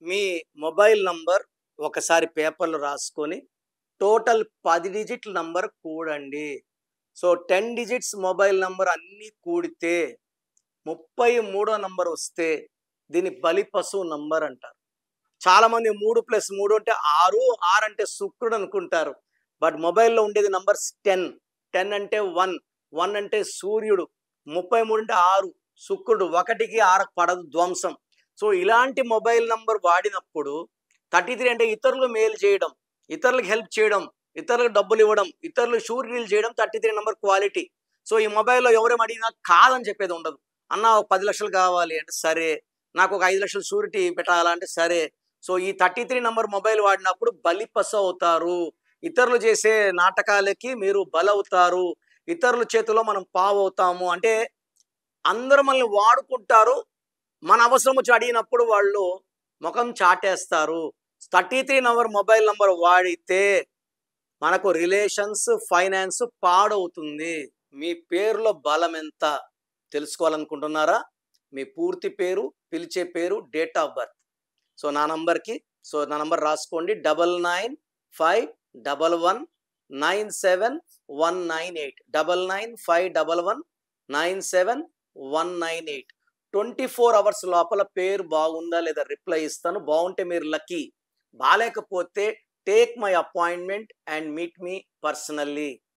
మీ mobile number ఒకసారి పేపర్‌లో రాసుకొని, టోటల్ 10 డిజిట్ల నంబర్ కూడండి. సో, 10 డిజిట్స్ మొబైల్ నంబర్ అన్నీ కూడితే 33 నంబర్ వస్తే దీన్ని బలిపశువు నంబర్ అంటారు. చాలామంది 3+3 అంటే 6, 6 అంటే శుక్రుడు అనుకుంటారు. బట్ మొబైల్‌లో ఉండేది నంబర్స్ 10. 10 అంటే 1, 1 అంటే సూర్యుడు, 33 అంటే 6 శుక్రుడు. 1కి 6కి పడదు ధ్వంసం. సో, ఇలాంటి మొబైల్ నంబర్ వాడినప్పుడు 33 అంటే ఇతరులకు మేలు చేయడం, ఇతరులకు హెల్ప్ చేయడం, ఇతరులకు డబ్బులివ్వడం, ఇతరులకు షూరిటీలు చేయడం 33 నంబర్ క్వాలిటీ. సో, ఈ మొబైల్‌లో ఎవరేమి అడిగినా కాదని చెప్పేది ఉండదు. అన్న ఒక 10,00,000 కావాలి అంటే సరే. నాకు ఒక 5,00,000 షూరిటీ పెట్టాలా అంటే సరే. సో, ఈ 33 నంబర్ మొబైల్ వాడినప్పుడు బలిపశు అవుతారు. ఇతరులు చేసే నాటకాలకి మీరు బలవుతారు. ఇతరుల చేతిలో మనం పావవుతాము. అంటే అందరూ మనల్ని వాడుకుంటారు. మన అవసరం వచ్చి అడిగినప్పుడు వాళ్ళు మొఖం చాటేస్తారు. 33 నంబర్ మొబైల్ నంబర్ వాడితే మనకు రిలేషన్స్, ఫైనాన్స్ పాడవుతుంది. మీ పేరులో బలమెంత తెలుసుకోవాలనుకుంటున్నారా? మీ పూర్తి పేరు, పిలిచే పేరు, డేట్ ఆఫ్ బర్త్. సో, నా నంబర్ రాసుకోండి 9951197198 9951197198. 24 అవర్స్ లోపల పేరు బాగుందా లేదా రిప్లై ఇస్తాను. బాగుంటే మీరు లక్కీ. బాలేకపోతే take my appointment and meet me personally.